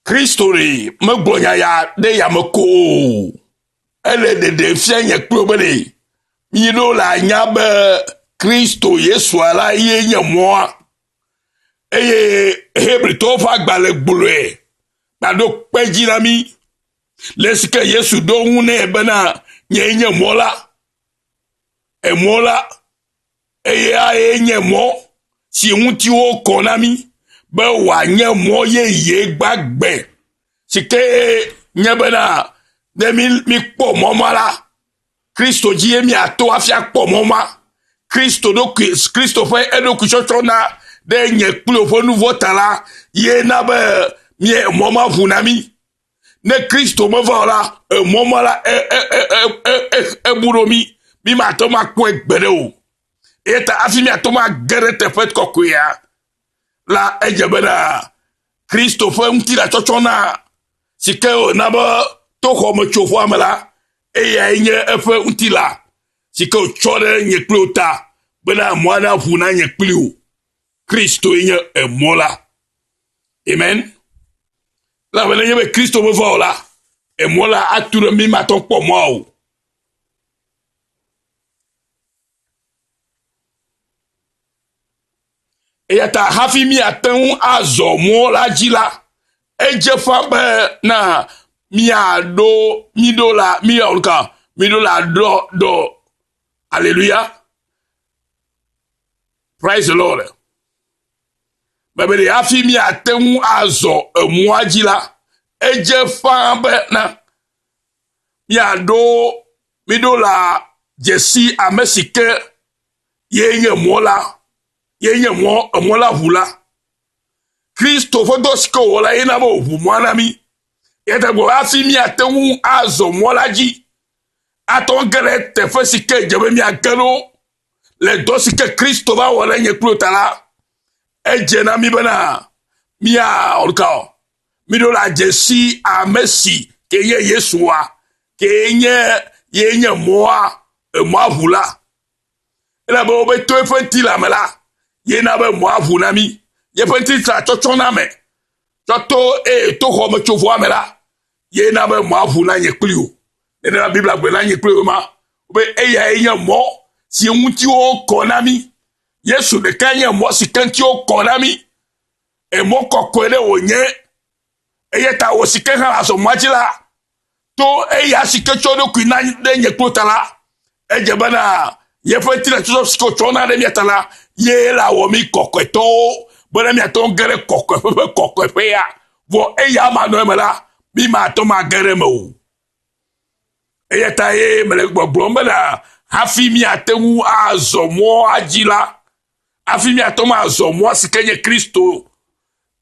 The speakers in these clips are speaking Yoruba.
Christori me gbonya ya de ya me ko ele de fia nye kplo bele mi do la nya be Christo Yesu ala ye nye mo eye hebri to fa gbale gbule na do peji na mi lesike Yesu do hune be na nye mola e mola eye a nye mo si hunti o konami be wa nye mo ye gbagbe sike nye be na de mi po momala Christo ji mi ato afia po moma Christo do Christopher edo kuchochona de nye kplo fo nouveau tala ye na be mi moma vunami ne Christo me vola momala buromi mi ma to ma ko egbere o eta afi mi ato ma gere te fet kokuya la ejebena Christopher mtila chochona sike na ba to ko mo chofo amala eya nye efe mtila sike chore nye klota bena mwana vuna nye kliu Christo nye emola amen la bena nye Christo me vola emola ature mi maton po mo eya ta hafi mi atan azo mo la jila eje fa be na mi ado mi do la do hallelujah praise the Lord bebe hafi mi atan azo mo ajila eje fa be na mi ado mi do la jesi amesike yenye mola yenye mo la vula Christo fodo siko wala ina bo vu mwana mi yete go afi mi atenwu azo mo la ji aton gere te fesike jebe mi agano le dosike Christo ba wala nye klotala eje na mi bana mi a olka mi do la jesi a Messi ke ye Yesua ke yenye moa mo vula ela bo be to efenti la mela ye na be mo avunami ye penti tra chochona me toto to ho me chovo amela ye na be mo avuna nye kliu ne na bibla gbe na nye kliu ma be eya enya mo si enwuti o konami Yesu de kanya mo si kanti o konami e mo kokole onye eye ta o si kenha aso majila to eya si kechodo kwina de nye klotala eje bana ye penti la chocho sko chona de miatala ye la wo mi kokweto bona mi aton gere kokwe ya vo eya ma no mala mi ma to ma gere mo eya ta ye mele gbogbo mbala hafi mi atenwu azomo ajila hafi mi aton ma azomo sikenye Kristo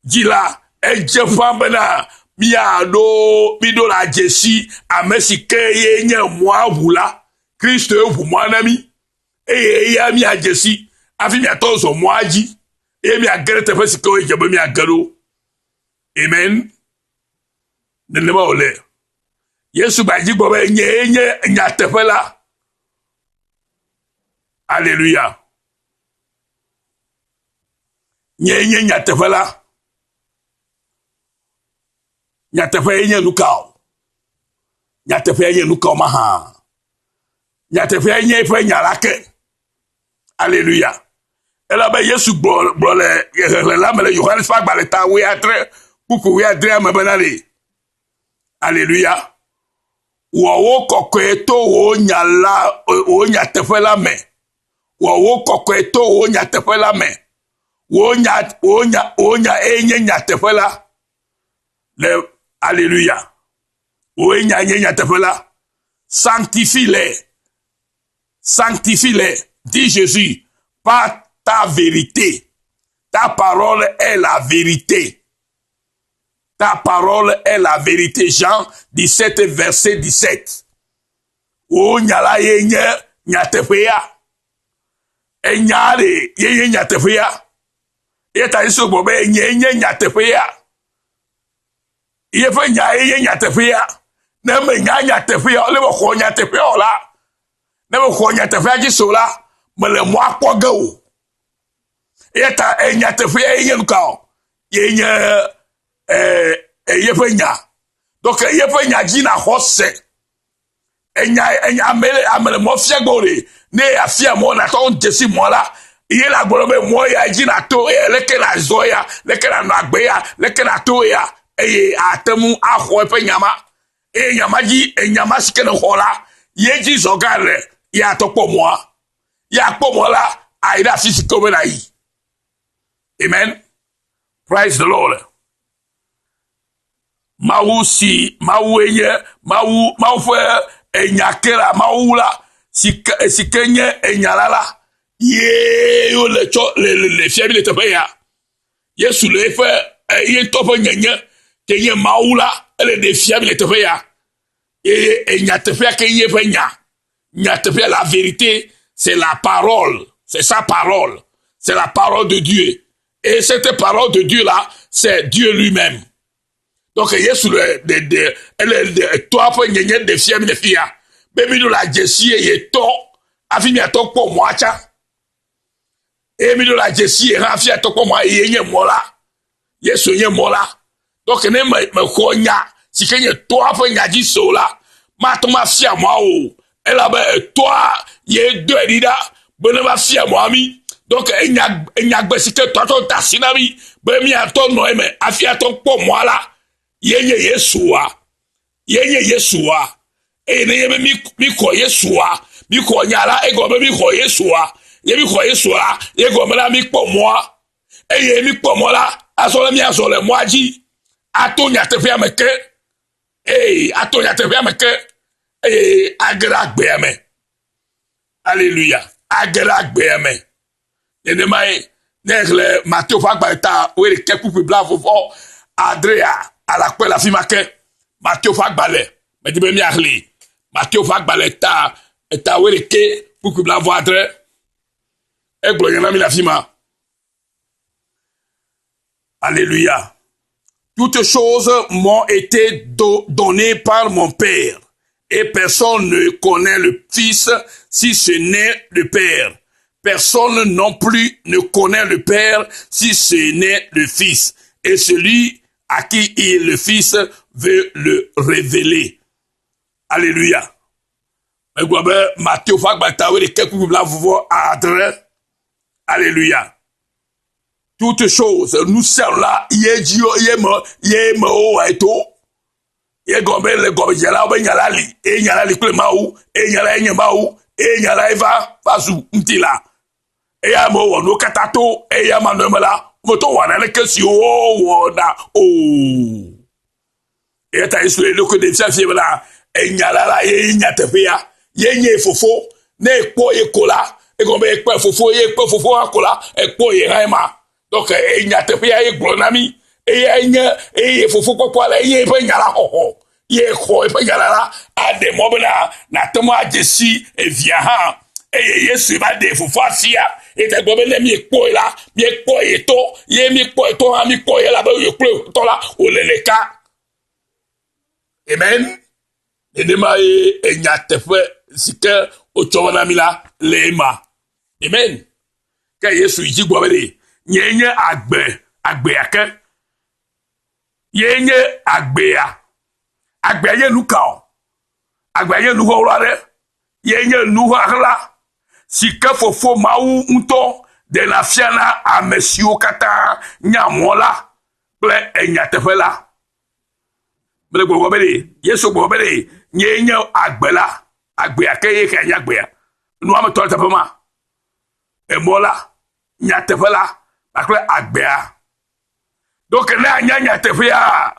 jila eje fambana mi ado mi do la jesi amesike ye nye mo avula Kristo evu mwanami ya mi ajesi afi mi atozo mwaji mi agere te fesi ko ejebe mi agero amen nenema ole Yesu baji gbobe nye nyatefela hallelujah nye nyatefela nyatefela nukao nyatefela nukao maha nyatefela nye fe nyalake alléluia ela be Yesu bro le la mele Yohanes fa gbale ta we atre buku we adre ma banale alléluia wo kokweto wo nyala wo nyatefela me wo kokweto wo nyatefela me wo nya enye nyatefela le alléluia wo nya nyatefela sanctifie-les dit Jésus, par ta vérité. Ta parole est la vérité. Ta parole est la vérité. Jean 17, verset 17. O nyala yenye nyatefea. E nyale yenye nyatefea. Yeta iso bobe yenye nyatefea. Yefe yenye nyatefea. Neme nyatefea. Ole wako nyatefea ola. Neme wako nyatefea jisola. Mele mwa kwa gao. Yeta nyatefea yenye lukao. Yenye yeƒe nya. Donc yeƒe nya dzi na xɔ se. Enya amele mo fia gbo le ne afia mo na to jesi mo la ye la gbo be mo ya dzi na to leke na zo ya leke na agbe ya leke na to ya eye atemu axɔ eƒe nyama nyama dzi nyama sike ne xɔ la ye dzi zo ga le ya to kpɔ mo ya kpɔ mo la ayi da fi sike be na yi. Amen. Praise the Lord. Mawu si mawu enye mawu fe enyakela mawu la sike nye enyala la ye yo le tso le fia bi le teƒe ya Yesu le fe ye ntɔ ƒe nyenye ke nye mawu la ele de fia bi le teƒe ya enya teƒea ke ye ƒe nya teƒea la vérité c'est la parole, c'est sa parole, c'est la parole de Dieu et cette parole de Dieu là c'est Dieu lui-même. Donc Yesu ele to ƒe nyenye de fia mi le fia be mi do la jesi ye to afi mi ato kpɔ mo acha e mi do la jesi ye afi ato kpɔ mo ye nye mo la Yesu nye mo la. Donc ne me ko nya si ke nye to ƒe nya dzi so la ma to ma fia mo o ela be to ye do edida be ne ma fia mo ami. Donc enya gbe si ke to ta sina mi be mi ato no eme afi ato kpɔ mo la yenye Yesua yenye Yesua e ne ye mi ko Yesua mi ko nyala e go mi ko Yesua ye mi ko Yesua ye go me la mi kpɔ mo e ye mi kpɔ mo la aso mi aso le mo aji ato nya te fia me ke ato nya te fia me ke agra gbe ame. Alléluia. Agra gbe ame ene mai ne Matthieu fa gba ta we le ke pupu bla fofo Andrea à la quoi la fille marquée Matthieu fa gbalé mais dit mi arli Matthieu fa gbalé ta weleke pour que la voir adre e gloria mi la fille ma. Alléluia. Toutes choses m'ont été données par mon Père et personne ne connaît le Fils si ce n'est le Père. Personne non plus ne connaît le Père si ce n'est le Fils et celui à qui le Fils veut le révéler. Alléluia. Matthieu Alléluia. Toutes choses, nous sommes là, eya mo wo no katato eya manomela moto wana le kesi o na o eta isu le ko de fia fia la enyala la ye nyatefia ye nye fofo na ekpo ekola e go be ekpo fofo akola ekpo ye raima donc enyatefia ye glonami ye fofo kokwa la ye pe nyala ho ye ko pe nyala la ade mobna na temo ajesi e via ha Yesu va de fofo afia et te gobe le mi ekpo la mi ekpo eto ye mi ekpo eto ha mi ekpo ye la ba yo ekpo to la o leleka. Amen. Edema enya tefe sike o chowana mi la lema. Amen. Ka Yesu ji gobe de nyenye agbe ake yenye agbe ye nuka agbe ye nuho rare yenye nuho akla sike fofo mawu nto de la fiana a mesio kata nyamola ple enyatefe la mele gogo bele Yesu gogo bele nyenye agbela agbe akeye ke nyagbea nu am to tefe ma emola nyatefe la akle agbea donc na nyatefe a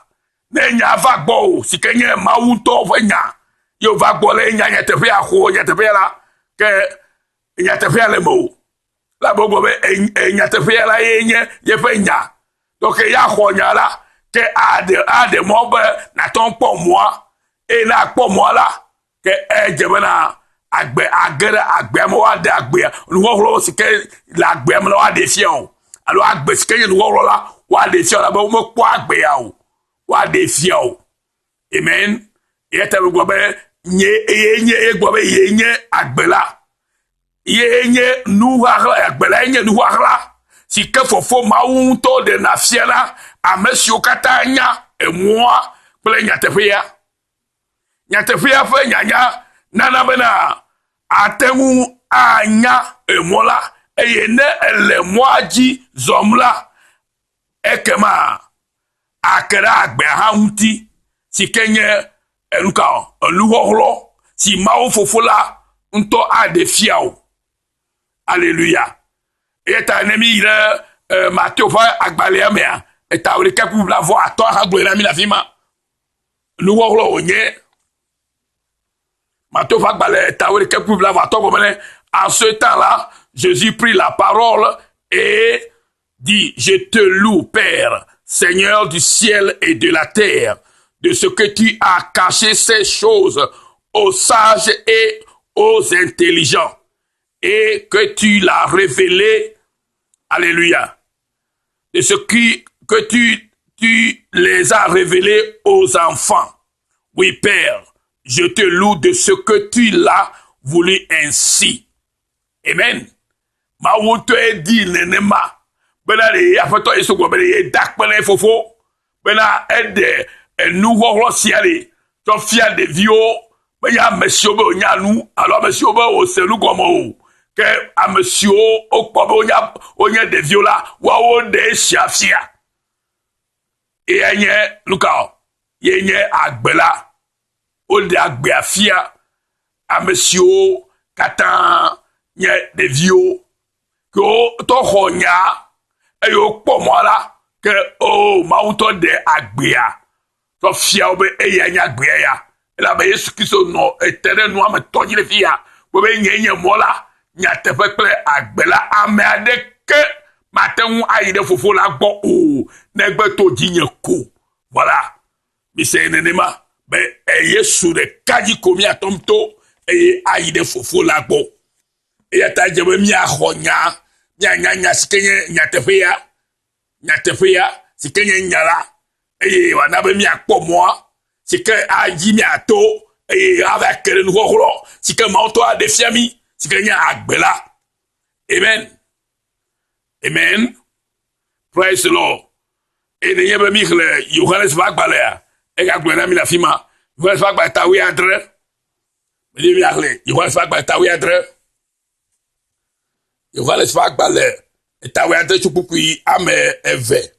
na nya va gbo sike nye mawu nto fe nya yo va gbo le nyatefe a ho nyatefe la ke nyatefia le mo la bogo be nyatefia la yenye ye fe nya donc ya ho nya la ke ade mo be na ton po moi e na po moi la ke jebe na agbe mo ade agbe nu ho si ke la agbe mo la ade fion alo agbe si ke nu ho la wa de fion la bo mo po agbe ya o wa de fion. Amen. E te go be nye go be yenye agbe la yenye nuhara agbela yenye nuhara si ke fofo mawu to de na fiela a mesio katanya emua kple nyateƒea. Nyateƒea ƒe nyanya nana bena ateŋu anya emɔ la eye ne ele mɔa dzi zɔm la ekema ake ɖe agbea hã ŋuti si ke nye enuxɔxlɔ si Mawu Fofo la ŋutɔ aɖe fia o. Alléluia. Eye ta ne mi yi ɖe Matthieu ƒe agbalẽa mea eta 25 hã gblɔe na mi le afi ma. Nuxɔxlɔ wònye Matthieu ƒe agbalẽ eta 25 gɔme ne en ce temps-là Jésus prit la parole et dit: Je te loue, Père, Seigneur du ciel et de la terre, de ce que tu as caché ces choses aux sages et aux intelligents, et que tu l'as révélé, alléluia, de ce que tu les as révélés aux enfants. Oui, Père, je te loue de ce que tu l'as voulu ainsi. Amen. Ma woto edi nenema. Bena de afeto Yesu go bena ye dakpele fofo. Bena ede enuxɔxlɔ sia le to fia ɖeviwo be ya amesiwo be wonya nu alo amesiwo be wose nu gɔme o. Ke amesiwo wokpɔ be wonye ɖeviwo la woawo ɖe sia fia. Ye nye nuka ye nye agbe la. Wode agbea fia amesiwo katã nye ɖeviwo ke wotɔ xɔ nya eye wokpɔ mɔ la ke o Mawu tɔ ɖe agbea tɔ fia wo be eya nye agbea ya elabe Yesu Kristo nɔ ete ɖe nua me tɔ dzi le fi ya be nye mɔ la nyateƒe kple agbe la ame aɖeke mate ŋu ayi ɖe Fofo la gbɔ o negbe to dzinye ko. Voilà, mise nenema be Yesu ɖeka dzi ko miatɔm to eye ayi ɖe Fofo la gbɔ. Eya ta dze be miaxɔ nya nya si ke nye nyateƒea si ke nye nya la eye wòana be miakpɔ mɔa si ke adzi miato eye ava ke ɖe nuxɔxlɔ si ke Mawu tɔ aɖe fia mi si ke nye agbe la. Amen. Amen. Praise the Lord. Eye nenye be mi xlẽ Yohanes ƒe agbalẽa egagblɔe na mi le afi ma. Yohanes ƒe agbalẽ ta 17. Menye miaxlẽ Yohanes ƒe agbalẽ ta 17. Yohanes ƒe agbalẽ eta 17 tso kpukpui ame 2.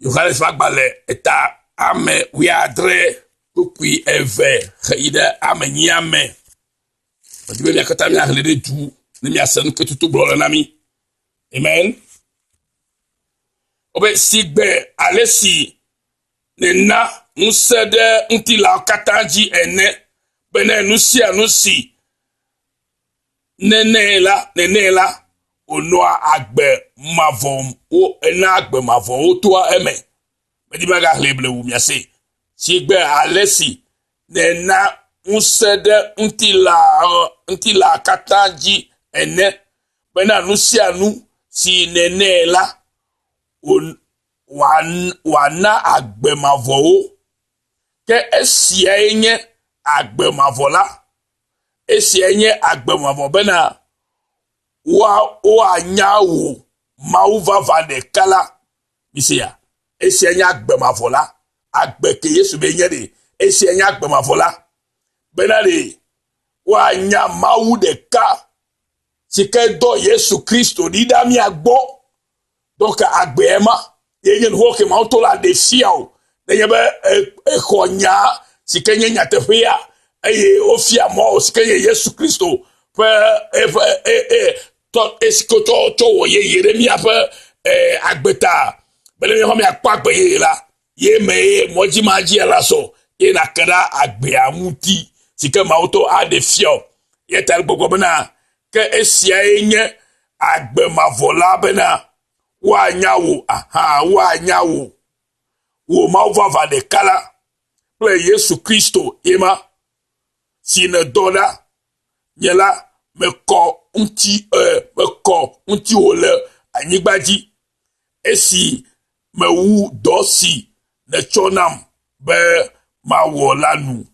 Yohanes ƒe agbalẽ eta ame 17 kpukpui 2 xeyi ɖe ame 9 me. Medi be miakɔta miaxlẽ ɖe du ne miase nu ke tutu gblɔ le na mi. Amen. Obe sigbe ale si nena ŋusẽ ɖe ŋutilawo katã dzi ene bene nu sia nu si nene la onɔa agbe mavɔ wo ena agbe mavɔ wo toa eme. Medi be gaxlẽ blewu miase. Sigbe ale si nena ŋusẽ ɖe ŋutila katã dzi ene bena nu sia nu si nene la wòana agbe mavɔwo. Ke esiae nye agbe mavɔ la. Esiae nye agbe mavɔ bena woanya wo Mawu vava ɖeka la. Misia, esiae nye agbe mavɔ la. Agbe ke Yesu be nye ɖe. Esiae nye agbe mavɔ la. Bena ɖe woanya Mawu ɖeka si ke dɔ Yesu Kristo ɖi ɖa mia gbɔ. Donc agbe ma ye nye nuxɔ ke Mawu tɔ la ɖe fia o. Nenye be exɔ nya si ke nye nyateƒea eye wofia mɔ o si ke nye Yesu Kristo ƒe esiko tɔ wɔ yeye ɖe miaƒe agbeta bene miaƒe miakpɔ agbe yeye la ye me ye mɔdzi ma dzi la sɔ ye nake ɖe agbea ŋuti si ke Mawu tɔ aɖe fia o. Ye ta gbɔgbɔ bena ke esiae nye agbe mavɔ la bena woanya wo woanya wo Mawu vava ɖeka la kple Yesu Kristo ema si ne dɔ la nye la mekɔ ŋuti wo le anyigba dzi esi mewu dɔ si ne tsɔ nam be mawɔ la nu.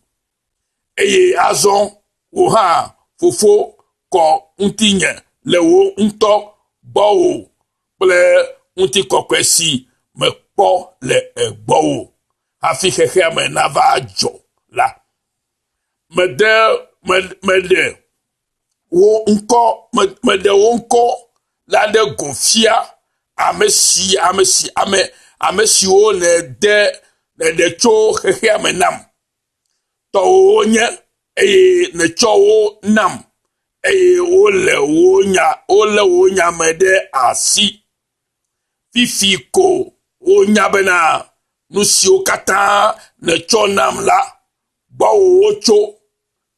Eye azɔ wo hã Fofo kɔ ŋutinye le wo ŋutɔ gbɔ wo kple ŋutikɔkɔe si kpɔ le egbɔ wo hafi xexea me nava dzɔ la meɖe wo ŋkɔ la ɖe go fia ame siwo ne ɖe tso xexea me nam tɔwo nye eye ne tsɔ wo nam eye wole wo nya me ɖe asi fifi ko wonya bena nu siwo katã ne tsɔ nam la gbɔwo wotso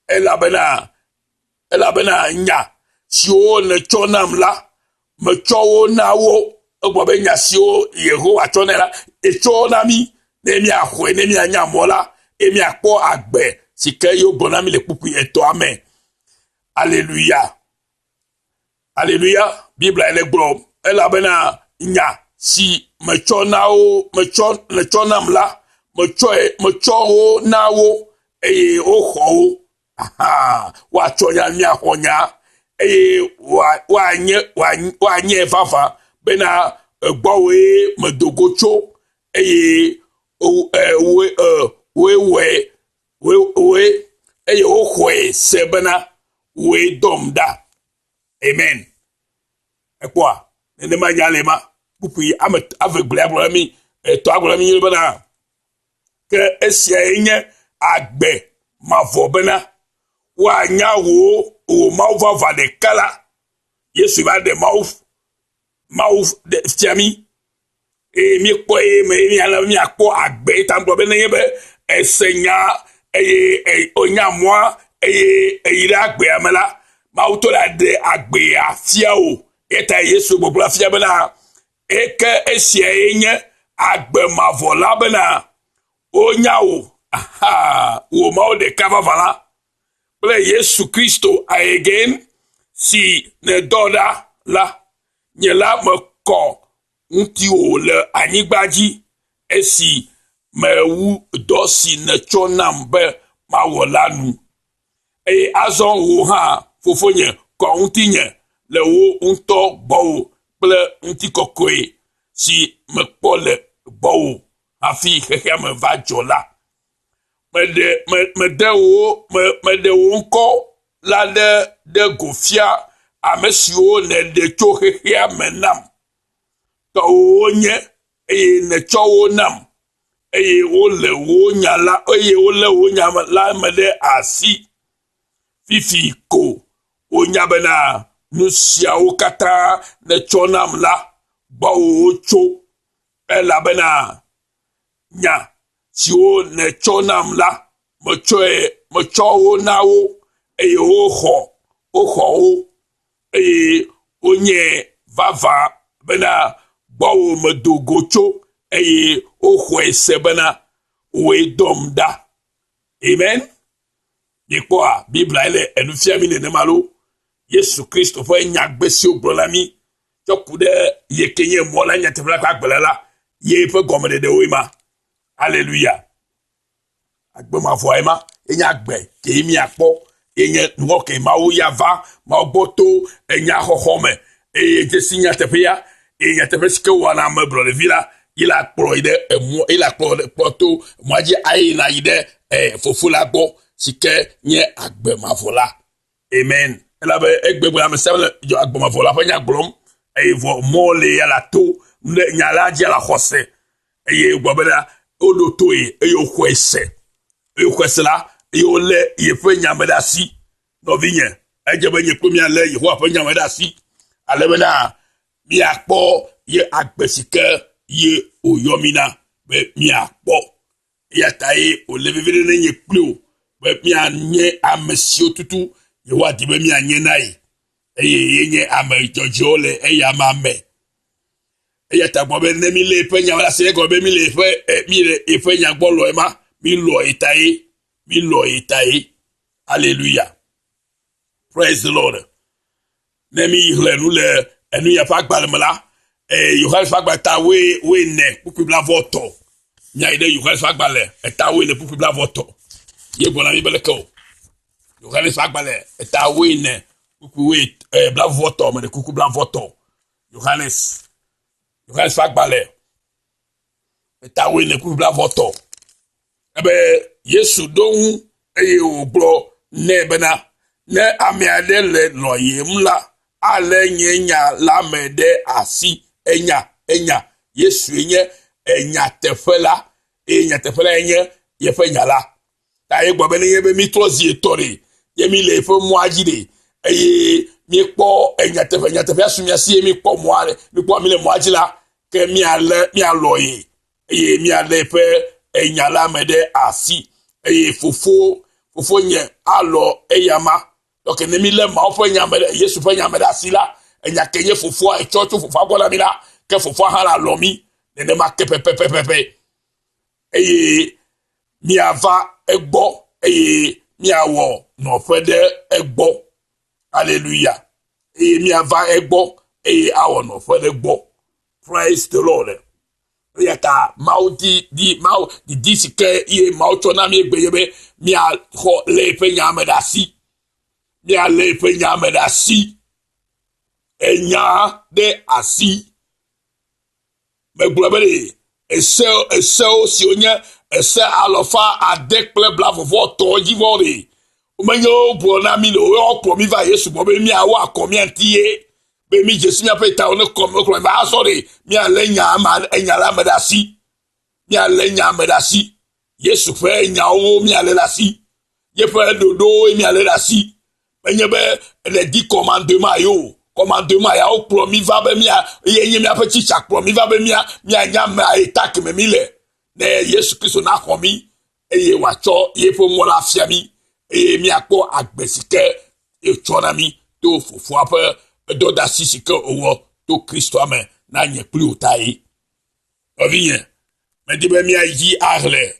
elabena nya siwo ne tsɔ nam la metsɔ wo na wo egblɔ be nya siwo Yehowa tsɔ nɛ la etsɔ na mi ne miaxɔe ne mianya mɔ la eye miakpɔ agbe si ke yewo gblɔ na mi le kpukpui etɔa me. Alléluia. Alléluia. Bible ele gblɔ elabena nya si metsɔ nam la metsɔ wo na wo eye woxɔ wo. Woatsɔ nya miaxɔ nya eye woanye vava bena gbɔwoe medogo tso eye eye woxɔe se bena woe dɔm ɖa. Amen. Ekpɔa nenema nya le ma kpukpui ave gblea gblɔ mi etɔa gblɔ mi bena ke esiae nye agbe mavɔ bena woanya wo Mawu vava ɖeka la Yesu va ɖe Mawu fia mi eye mikpɔ eye miakpɔ agbe ta gblɔ be nenye be ese nya eye onya mɔa eye eyi ɖe agbea me la Mawu to la ɖe agbea fia o eta Yesu gbɔgblɔ fia bena eke esiae nye agbe mavɔ la bena onya wo wo Mawu ɖeka vava la kple Yesu Kristo again si ne dɔ ɖa la nye la mekɔ ŋuti wo le anyigba dzi esi mewu dɔ si ne tsɔ nam be mawɔ la nu eye azɔ wo hã fofonye kɔ ŋuti nye le wo ŋutɔ gbɔwo kple ŋuti kɔkɔe si mekpɔ le gbɔwo hafi xexea me va dzɔ la meɖe wo ŋkɔ la ɖe go fia ame siwo ne ɖe tso xexea me nam tɔwo nye eye ne tsɔ wo nam eye wole wo nya la me ɖe asi fifi ko wonya bena nu siawo katã ne tsɔ nam la gbɔwo tso elabena nya siwo ne tsɔ nam la metsɔ wo na wo eye woxɔ wo eye wonye vava bena gbɔwo medogo tso eye woxɔe se bena woe dɔm ɖa. Amen. Mikpɔa Biblia ele enu fia mi nenema lo Yesu Kristo ƒe nyagbe siwo gblɔ na mi tsɔ ku ɖe yeke nye mɔ la nyateƒe la ƒe agble la ye ƒe gɔmeɖeɖewoe ma. Alléluia. Agbe mavɔe ma enye agbe ke miakpɔ enye nuwɔ ke Mawu ya va Mawu gbɔ to enya xɔxɔ me eye dzesi nyateƒea eye nyateƒe si ke wɔna ame blɔɖevi la ye la kplɔ yi ɖe emɔ ye la kplɔ to mɔa dzi ayina yi ɖe fofo la gbɔ si ke nye agbe mavɔ la. Amen. Elabe egbegbe ame sia le agbe mavɔ la ƒe nya gblɔm eye vɔ mɔ le ya la to nya la dzi la xɔse eye gbɔ bena woɖo toe eye woxɔe se la eye wolé yeƒe nya me ɖe asi nɔvinye edze be nye kple mialé Yehowa ƒe nya me ɖe asi ale bena miakpɔ ye agbe si ke ye wòyɔ mi na be miakpɔ eya ta ye wòle veve ɖe ne nye kpli o be mianye ame siwo tutu Yehowa di be mianye na ye eye ye nye ame dzɔdzɔewo le eya ma me eya ta gbɔ be ne mi lé eƒe nya me ɖe asi egɔ be mi le eƒe nya gbɔ lɔe ma mi lɔ eta ye. Alléluia. Praise the Lord. Ne mi hle nu le enu ya ƒe agbalẽ me la Yohanes ƒe agbalẽ ta woene kpukpui blavɔtɔ nya yi ɖe Yohanes ƒe agbalẽ eta woene kpukpui blavɔtɔ ye gblɔ na mi be leke o Yohanes ƒe agbalẽ eta woene kpukpui blavɔtɔ me ɖe kuku blavɔtɔ Yohanes ƒe agbalẽ ta we ne ku bla voto ebe Yesu don eye ogbo ne bena ne amiade le loyem la ale nyenya la mede asi enya Yesu enye enya tefela enye ye fe nyala ta ye gbo be ne ye be mi tozi etori ye mi le fe mo agide eye mi po enya tefe asumia si mi po mo ale mi po mi le mo agila ke mi aloye eye mi ale fe enya la mede asi eye fofo nye alo eyama donc ne mi le ma fo enya mede Yesu fe enya mede asi la enya kenye fofo e church fofo agola mi la ke fofo ha la lomi ne ma ke pepe eye mi ava egbo eye mi awo no fede egbo hallelujah eye mi ava egbo eye awo no fede egbo praise the Lord yaka maudi di disike ye maucho na mi egbeyebe mi a ho le fe nyamedasi mi a le fe nyamedasi enya de asi megbulabele ese si onye ese alofa adekple blavovo to jivore umenyo bro na mi lo o pro mi va Yesu bo be mi awo akomi antie be mi Jesu mi apeta on ko ba sorry mi alenya ma enya la medasi mi alenya medasi Yesu fe enya o mi alelasi ye fe dodo mi alelasi menye be le di commandement ya o pro mi va be mi ye mi apeti chak pro mi va be mi anya ma etak me mi le ne Yesu Kristo na komi eye wacho ye fo mo la fia mi eye mi akpo agbesike e chonami to fofo ape do da sisike owo to Kristo amen na nye pli otai ovinye me di be mi ayi arle